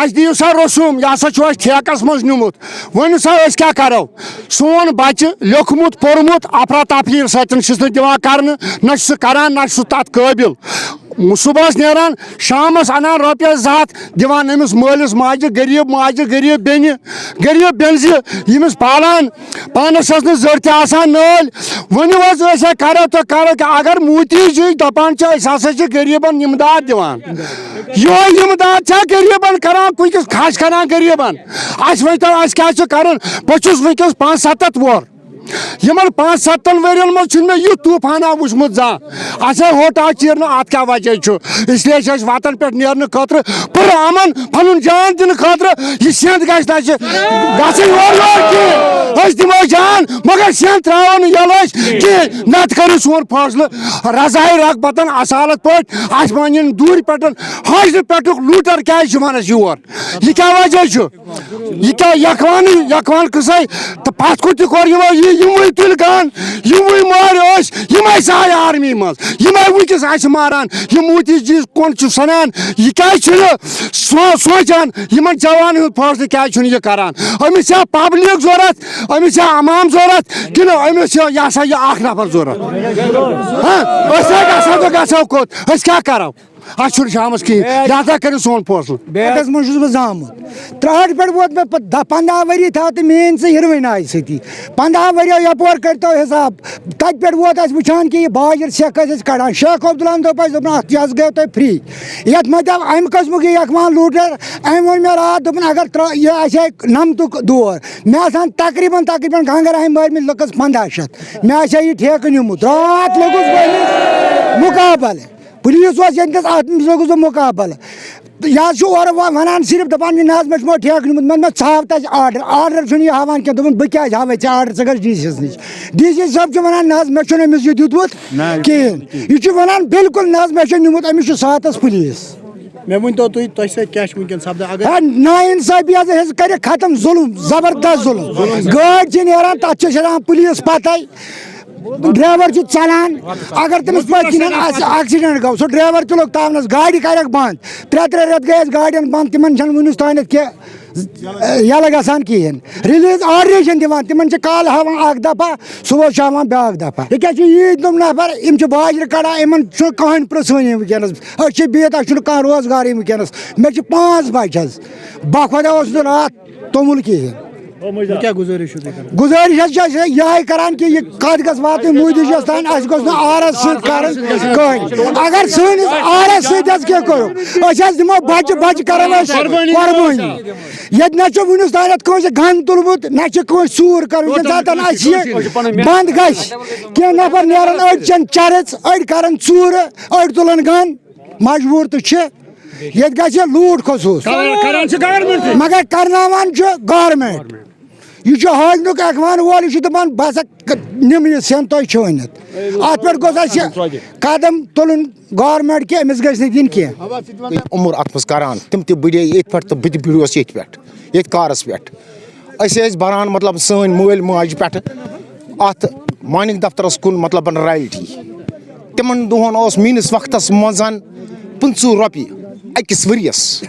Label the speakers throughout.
Speaker 1: اس دیو سا رسوم یہ ہسا چھو اس ٹھیکس مز نیومت ون سا اس کیا کرو سون بچہ لیوکھمت پورمت افراتفری سۭتۍ چھُس نہٕ دِوان کرنہٕ نہ چھُ سُہ کران نہ چھُ سُہ تتھ قٲبل صبحس نیران شامس انان رۄپیس 2 ہتھ دِوان أمِس مٲلِس ماجہِ غریٖب بیٚنہِ زِ ییٚمِس پالان پانس ٲس نہٕ زٔر تہِ آسان نٲلۍ ؤنِو حظ أسۍ ہے کرو تہٕ کرو کیٛاہ اگر موٗتی چھِ دپان چھِ أسۍ ہسا چھِ غریٖبن اِمداد دِوان یِہوے اِمداد چھا غریٖبن کران کُنہِ کھش کران غریٖبن اَسہِ ؤنۍتو اَسہِ کیٛاہ چھُ کرُن بہٕ چھُس وٕنکیٚس 75 وُہر یمن 5-7 ؤرین منٛز چھُنہٕ مےٚ یُتھ طوٗفانا وٕچھمُت زانٛہہ اَسے ہوٹ آو چیرنہٕ اَتھ کیٛاہ وجہ چھُ اسلیے چھِ أسۍ وتن پٮ۪ٹھ نیرنہٕ خٲطرٕ پُرامن پنُن جان دِنہٕ خٲطرٕ یہِ سیٚنٛد گژھِ نہٕ اَسہِ گژھٕنۍ یورٕ کینٛہہ أسۍ دِمو جان مگر سیٚنٛد ترٛاوو نہٕ یَلہٕ أسۍ کینٛہہ نتہٕ کٔرِو سون فٲصلہٕ رضایہِ رغبتن اصالت پٲٹھۍ اَسہِ وۄنۍ دوٗرِ پٮ۪ٹھ حٲضرٕ پٮ۪ٹھُک لوٗٹر کیٛازِ چھُ ونان یور یہِ کیٛاہ وجہ چھُ یہِ کیٛاہ یکوان قٕصے تہٕ پتھ کُن تہِ کوٚر یِمو یِموٕے تُلۍ گن یِموٕے مارِ أسۍ یِمے ژاے آرمی منٛز یِمے وٕنکیٚس اَسہِ ماران یِم موٗتی چیٖز کُن چھُ سنان یہِ کیٛازِ چھُنہٕ سونٛچان یِمن جوانن ہُنٛد فٲصلہٕ کیٛازِ چھُنہٕ یہِ کران أمِس چھا پبلِک ضوٚرتھ أمِس چھا عوام ضوٚرتھ کِنہٕ أمِس چھُ یہِ ہسا یہِ اکھ نفر ضوٚرتھ أسۍ ہے گژھو تہٕ گژھو کوٚت أسۍ کیٛاہ کرو اَسہِ چھُنہٕ شامس کِہیٖنۍ لہذا کٔرِو سون فٲصلہٕ
Speaker 2: بیٹس منٛز چھُس بہٕ زامُت 63 پٮ۪ٹھ ووت مےٚ 15 ؤری تھاو تہٕ میٛٲنۍ ژٕ ہِروٕنۍ آیہِ سۭتی 15 ؤرِیو یپور کٔرۍتو حِساب تَتہِ پٮ۪ٹھ ووت اَسہِ وٕچھان کہِ یہِ باجر سٮ۪کھ ٲسۍ أسۍ کڑان شیخ عبدُلہن دوٚپ اَسہِ دوٚپُن اَتھ یہِ حظ گٔیو تۄہہِ فرٛی یَتھ منٛز دَپ اَمہِ قٕسمُک یہِ یکوان لوٗٹر أمۍ ووٚن مےٚ راتھ دوٚپُن اگر یہِ آسہِ ہے 9متُک دور مےٚ آسہٕ ہن تقریٖبن گنگر امہِ مٲرمٕتۍ لٔکٕس 1500 مےٚ آسہِ ہا یہِ ٹھیکہٕ نیوٗمُت راتھ لوٚگُس بہٕ أمِس مُقابلہٕ پُلیٖس اوس ییٚتہِ اَتھ منٛز لوٚگُس بہٕ مُقابلہٕ یہِ حظ چھُ اورٕ وَنان صرف دَپان نہ حظ مےٚ چھُ ٹھیکہٕ نیوٗمُت مےٚ ژٕ ہاو تَتہِ آرڈر چھُنہٕ یہِ ہاوان کینٛہہ دوٚپُن بہٕ کیٛازِ ہاوَے ژےٚ آرڈر ژٕ گژھ ڈی سی یَس نِش ڈی سی صٲب چھُ وَنان نہ حظ مےٚ چھُنہٕ أمِس یہِ دیُتمُت کِہیٖنۍ یہِ چھُ وَنان بِلکُل نہ حظ مےٚ چھُ نیوٗمُت أمِس چھُ ساتَس پُلیٖس
Speaker 3: مےٚ ؤنۍتو تۄہہِ سۭتۍ کیٛاہ چھُ وٕنکٮ۪ن سپدان اگر
Speaker 2: نا اِنصٲفی حظ ہیٚژ کٔرِکھ ختم ظُلم زبردست ظُلم گٲڑۍ چھِ نیران تَتھ چھِ چھَکان پُلیٖس پَتَے ڈرایور چھُ ژَلان اگر تٔمِس پٔتۍ کِنۍ آسہِ ایکسِڈنٹ گوٚو سُہ ڈرایور تہِ لوٚگ تاونَس گاڑِ کَرٮ۪کھ بنٛد 3 رٮ۪تھ گٔے اَسہِ گاڑٮ۪ن بنٛد تِمن چھَنہٕ وٕنیُک تانٮ۪تھ کینٛہہ یَلہٕ گژھان کِہیٖنۍ رِلیٖز آرڈرٕے چھِنہٕ دِوان تِمن چھِ کالہٕ ہاوان اکھ دفعہ صُبحس چھُ ہاوان بیٛاکھ دفعہ یہِ کیٛاہ چھِ ییٖتۍ تِم نفر یِم چھِ باجرٕ کڑان یِمن چھُنہٕ کٕہٕنۍ پرٕٛژھٲنی وٕنکیٚنس أسۍ چھِ بِہِتھ اَسہِ چھُنہٕ کانٛہہ روزگارٕے وٕنکیٚنس مےٚ چھِ 5 بچہِ حظ بہٕ خۄدا اوسُس نہٕ راتھ توٚمُل کِہیٖنۍ
Speaker 3: کیٛاہ گُزٲرِش چھُو تُہۍ کران
Speaker 2: گُزٲرِش حظ چھِ اَسہِ یِہے کران کہِ یہِ کَتھ گژھِ واتٕنۍ موٗدی جَس تانۍ اَسہِ گوٚژھ نہٕ آرَس سۭتۍ کَرٕنۍ کٕہٕنۍ اگر سٲنِس آرَس سۭتۍ حظ کینٛہہ کوٚرُو أسۍ حظ دِمو بَچہِ کَرو أسۍ قۄربٲنی ییٚتہِ نہ چھُ وٕنیُک تانٮ۪تھ کٲنٛسہِ گَن تُلمُت نہ چھِ کٲنٛسہِ ژوٗر کَرُن ییٚمہِ ساتہٕ اَسہِ یہِ بنٛد گژھِ کینٛہہ نفر نیرن أڑۍ چٮ۪ن چرٕژ أڑۍ کَرن ژوٗرٕ أڑۍ تُلن گن مجبوٗر تہِ چھِ ییٚتہِ گژھِ لوٗٹ خصوٗص مگر کرناوان چھُ گورمینٹ یہ حٲضرُک اخوان وول یہ دپان بہٕ ہسا نِمہٕ یہِ سیٚنٛد تۄہہِ چھٲنِتھ اتھ پٮ۪ٹھ گوٚژھ اَسہِ قدم تُلُن گورمینٹ کہِ أمِس گژھِ نہٕ دِنۍ کینٛہہ
Speaker 4: عمر اتھ منٛز کران تِم تہِ بٕڑے ییٚتہِ پٮ۪ٹھ تہٕ بہٕ تہِ بِڑیوس ییٚتہِ پٮ۪ٹھ ییٚتہِ کارس پٮ۪ٹھ أسۍ ٲسۍ بران مطلب سٲنۍ مٲلۍ ماجہِ پٮ۪ٹھٕ اتھ مانِک دفترس کُن مطلب رایلٹی تِمن دۄہن اوس میٲنِس وقتس منٛز 25 رۄپیہِ أکِس ؤرِیس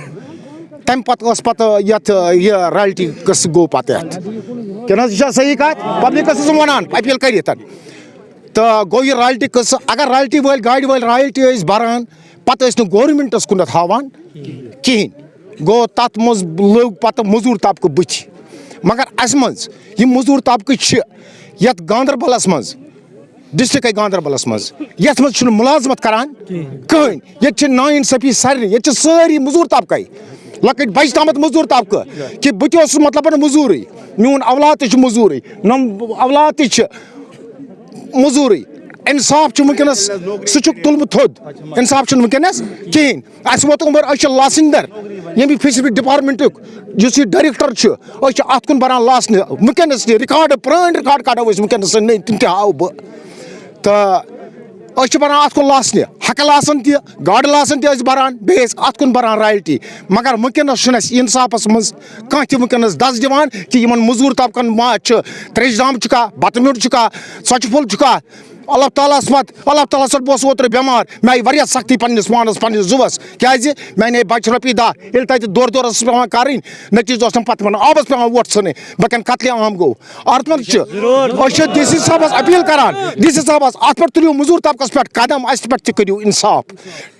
Speaker 4: تمہِ پتہٕ ٲس پتہٕ یتھ یہِ رایلٹی قٕصہٕ گوٚو پتہٕ یتھ کِنہٕ حظ یہِ چھا صحیح کتھ پبلِکس ٲسٕم ونان اپیٖل کٔرِتھ تہٕ گوٚو یہِ رایلٹی قٕصہٕ اگر رایلٹی وٲلۍ گاڑِ وٲلۍ رایلٹی ٲسۍ بران پتہٕ ٲسۍ نہٕ گورمینٹس کُنتھ ہاوان کِہینۍ گوٚو تتھ منٛز لوٚگ پتہٕ موٚزوٗر طبقہٕ بٕتھِ مگر اسہِ منٛز یِم موٚزوٗر طبقہٕ چھِ یتھ گاندربلس منٛز ڈسٹرکے گاندربلس منٛز یتھ منٛز چھُنہٕ مُلازمت کران کٕہٕنۍ ییٚتہِ چھِ نا اِنصٲفی سارنٕے ییٚتہِ چھِ سٲری موٚزوٗر طبقے لۄکٕٹۍ بچہِ تامتھ موٚزوٗر طبقہٕ کہِ بہٕ تہِ اوسُس مطلب موٚزوٗرٕے میون اولاد تہِ چھُ موٚزوٗرٕے اولاد تہِ چھِ موٚزوٗرٕے اِنصاف چھُ وٕنکیٚنس سُہ چھُکھ تُلمُت تھوٚد اِنصاف چھُنہٕ وٕنکیٚنس کِہینۍ اَسہِ ووت عمر أسۍ چھِ لاسِندر ییٚمہِ فِشری ڈپارٹمنٹُک یُس یہِ ڈایریکٹر چھُ أسۍ چھِ اتھ کُن بران لاسنہِ وٕنکیٚنس تہِ رِکاڈ پرٲنۍ رِکاڈ کڑو أسۍ وٕنکیٚنس نٔے تِم تہِ ہاوٕ بہٕ تہٕ أسۍ چھِ بران اتھ کُن لاسنہِ ہکل آسان تہِ گاڈٕ لاسن تہِ ٲسۍ بران بیٚیہِ ٲسۍ اتھ کُن بران رایلٹی مگر وٕنکیٚنس چھُنہٕ اَسہِ اِنصافس منٛز کانٛہہ تہِ وٕنکیٚنس دز دِوان کہِ یِمن موٚزوٗر طبقن ما چھُ تریش دام چھُکھا بتہٕ میوٚٹ چھُکھا ژۄچہِ پھوٚل چھُکھا اللہ تعالیٰ اللہ تعالیٰ سر بہت اوتر بیمار میں آئی واریاہ سختی پنس پانس پنس زوس کیازِ میں نے بچہ رۄپیہِ دہ ییٚلہِ تتہِ دورٕ دورٕ ٲسٕس پیٚوان کَرٕنۍ نٔتیٖجہٕ اوس نہٕ پتہٕ ونان آبس پیٚوان ووٹ ژھٕنٕنۍ بہٕ کٮ۪ن قتلہِ عام گوٚو اتھ منٛز چھِ أسۍ چھِ ڈی سی صٲبس اپیٖل کران ڈی سی صٲبس اتھ پٮ۪ٹھ تُلِو موٚزوٗر طبقس پٮ۪ٹھ قدم اَسہِ پٮ۪ٹھ تہِ کٔرِو اِنصاف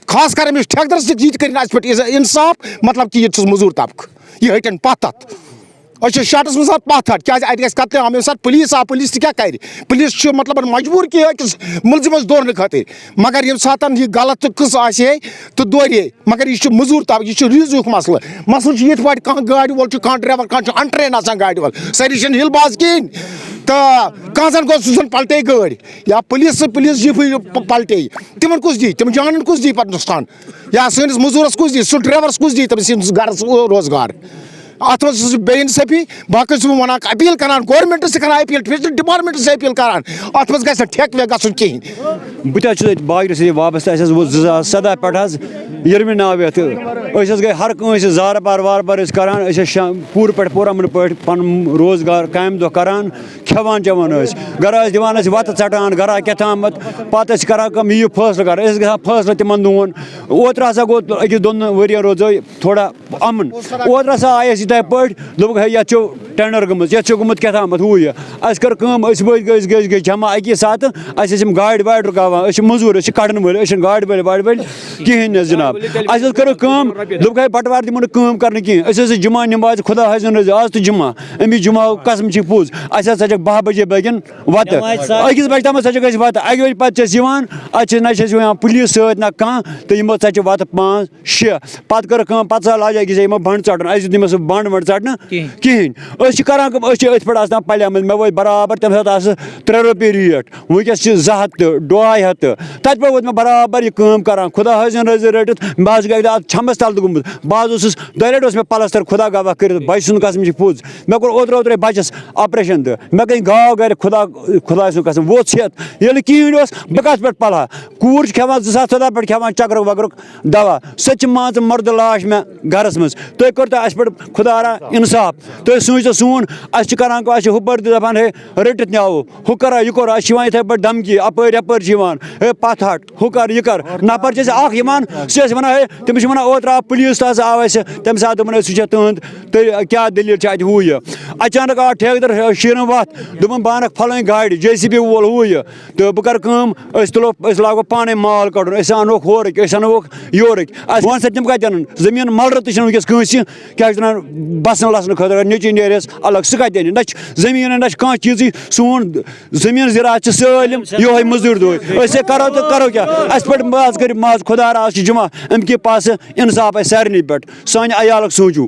Speaker 4: خاص کر أمِس ٹھیکدرس تہِ یہِ تہِ کٔرِنۍ اَسہِ پٮ۪ٹھ اِنصاف مطلب کہِ ییٚتہِ چھُس موٚزوٗر طبقہٕ یہِ ہٹن پتھ تتھ أسۍ چھِ شاٹس منٛز پتھ ہٹ کیازِ اَتہِ گژھِ قتلہِ عام ییٚمہِ ساتہٕ پُلیٖس آو پُلیٖس تہِ کیٛاہ کرِ پُلیٖس چھُ مطلب مجبوٗر کہِ أکِس مُلزِمس دورنہٕ خٲطرٕ مگر ییٚمہِ ساتہٕ یہِ غلط تہٕ قٕصہٕ آسہِ ہے تہٕ دورِ ہے مگر یہِ چھُ موٚزوٗر طبقہٕ یہِ چھُ ریٖزنُک مسلہٕ مسلہٕ چھُ یِتھ پٲٹھۍ کانٛہہ گاڑِ وول چھُ کانٛہہ ڈرایور کانٛہہ چھُ انٹرین آسان گاڑِ وول سٲری چھِنہٕ ہِل باز کِہیٖنۍ تہٕ کانٛہہ زن گوٚو سُہ زن پلٹے گٲڑۍ یا پُلیٖس جیٖپٕے پلٹے تِمن کُس دی تِم جانن کُس دی پتہٕ نۄقصان یا سٲنِس موٚزوٗرس کُس دی سُہ ڈرایورس کُس دی تٔمِس سٕنٛدِس گرس روزگار اتھ منٛز چھُس بے اِنصٲفی باقٕے چھُس بہٕ ونان اپیٖل کران گورمنٹس تہِ کران اپیٖل فِشری ڈپارٹمنٹس تہِ اپیٖل کران اتھ منٛز گژھِ نہٕ ٹھیکہٕ ویکہٕ گژھُن کِہیٖنۍ
Speaker 5: بہٕ تہِ حظ چھُس ییٚتہِ باغرٕ سۭتۍ وابستہٕ اَسہِ حظ ووت 2017 پٮ۪ٹھ حظ یِروِنۍ ناو یَتھ أسۍ حظ گٔے ہر کٲنٛسہِ زارٕبار وارٕبار ٲسۍ کران أسۍ ٲسۍ پوٗرٕ پٲٹھۍ پوٗرٕ اَمن پٲٹھۍ پنُن روزگار کامہِ دۄہ کران کھٮ۪وان چٮ۪وان ٲسۍ گرا ٲسۍ دِوان أسۍ وَتہٕ ژَٹان گرا کیٛاہ تامَتھ پتہٕ ٲسۍ کران کٲم یِیِو فٲصلہٕ کران أسۍ ٲسۍ گژھان فٲصلہٕ تِمن دۄہن اوترٕ ہسا گوٚو أکِس دۄن ؤرین روزو تھوڑا اَمُن اوترٕ ہسا آیہِ أسۍ یِتھٕے پٲٹھۍ دوٚپُکھ ہے یَتھ چھُ ٹینڈر گٔمٕژ یَتھ چھُ گوٚمُت کیٛاہ تامَتھ ہُہ یہِ اَسہِ کٔر کٲم أسۍ ؤتھۍ گٔے جمع اَکی ساتہٕ اَسہِ ٲسۍ یِم گاڑِ واڑِ رُکاوان أسۍ چھِ موٚزوٗر أسۍ چھِ کَڑن وٲلۍ أسۍ چھِنہٕ گاڑِ وٲلۍ واڑِ وٲلۍ کِہیٖنۍ نہٕ حظ جِناب اَسہِ حظ کٔرٕکھ کٲم دوٚپُکھ ہے بَٹوار دِمو نہٕ کٲم کرنہٕ کِہیٖنۍ أسۍ ٲسۍ جمعہ نِماز خۄدا حٲضِر حظ آز تہِ جمعہ أمِس جمعہ قسم چھِ پوٚز اَسہِ حظ ژَجَکھ 12 بجے بٲگٮ۪ن وَتہٕ أکِس بجہِ تامَتھ ژَجَکھ أسۍ وَتہٕ 1 بجہِ پَتہٕ چھِ أسۍ یِوان اَتہِ چھِ نہ چھِ أسۍ یِوان پُلیٖس سۭتۍ نہ کانٛہہ تہٕ یِمو ژَجہِ وَتہٕ 5 6 پَتہٕ کٔرٕکھ کٲم پَتہٕ ژاو لاجا أکِس جایہِ یِمو بنٛڈ ژَٹُن اَسہِ دیُت نہٕ سُہ بنٛڈ وَنٛڈ ژَٹنہٕ کِہیٖنۍ أسۍ چھِ کران کٲم أسۍ چھِ أتھۍ پٮ۪ٹھ آسان پَلیمٕتۍ مےٚ وٲتۍ برابر تَمہِ ساتہٕ آسہٕ 3 رۄپیہِ ریٹ وٕنکیٚس چھِ 200 تہٕ 250 تہٕ تَتہِ پٮ۪ٹھ ووت مےٚ برابر یہِ کٲم کران خۄدا حٲضِر رٔٹِتھ بہٕ حظ گٔے اَتھ چھَمبَس تَل تہِ گوٚمُت بہٕ حظ اوسُس 2 لَٹہِ اوس مےٚ پَلَستر خۄدا گواہ کٔرِتھ بَچہِ سُنٛد قسم چھِ پوٚز مےٚ کوٚر اوترٕ بَچَس آپریشن تہٕ مےٚ گٔے گاو گرِ خۄداے سُنٛد قسم ووت صحت ییٚلہِ نہٕ کِہیٖنۍ اوس بہٕ کَتھ پٮ۪ٹھ پَلہٕ ہا کوٗر چھِ کھٮ۪وان 2014 پٮ۪ٹھ کھٮ۪وان چکرُک وکرُک دوا سۄ تہِ چھِ مان ژٕ مردٕ لاش مےٚ گرس منٛز تُہۍ کٔرۍتو اَسہِ پٮ۪ٹھ خۄدارا اِنصاف تُہۍ سوٗنٛچتو سون اَسہِ چھِ کران کٲم اَسہِ چھِ ہُپٲرۍ تہِ دَپان ہے رٔٹِتھ نِیاوو ہُہ کرو یہِ کوٚر اَسہِ چھِ یِوان یِتھٕے پٲٹھۍ دھمکی اَپٲرۍ یَپٲرۍ چھِ یِوان ہے پتھ ہٹ ہُہ کر یہِ کر نفر چھِ اَسہِ اکھ یِوان سُہ ٲسۍ وَنان ہے تٔمِس چھِ وَنان اوترٕ آو پُلیٖس تہٕ حظ آو اَسہِ تَمہِ ساتہٕ دوٚپُن سُہ چھےٚ تُہُنٛد تہٕ کیٛاہ دٔلیٖل چھِ اَتہِ ہُہ یہِ اچانک آو ٹھیکدر شیٖرِن وَتھ دوٚپُن بہٕ اَنکھ فلٲنۍ گاڑِ JCB وول ہُہ یہِ تہٕ بہٕ کَرٕ کٲم أسۍ لاگو پانے مال کَڑُن أسۍ اَنوکھ ہورٕکۍ أسۍ اَنوکھ یورٕکۍ اَسہِ ووٚن سا تِم کَتہِ اَنَن زٔمیٖن مَلرٕ تہِ چھِنہٕ وٕنکیٚس کٲنٛسہِ کیٛاہ چھِ وَنان بَسنہٕ لَسنہٕ خٲطرٕ نیٚچی نیرٮ۪س الگ سُہ کَتہِ اَنہِ نہ چھِ زٔمیٖن نہ چھِ کانٛہہ چیٖزٕے سون زٔمیٖن زِراعت چھِ سٲلِم یِہوٚے مٔزوٗرۍ دۄہَے أسۍ ہے کَرو تہٕ کَرو کیٛاہ اَسہِ پٮ۪ٹھ ماز کٔرِو ماز خۄدا آز چھِ جمعہ اَمہِ کہِ پاسہٕ اِنصاف اَسہِ سارنٕے پٮ۪ٹھ سانہِ عیالُک سوٗنٛچِو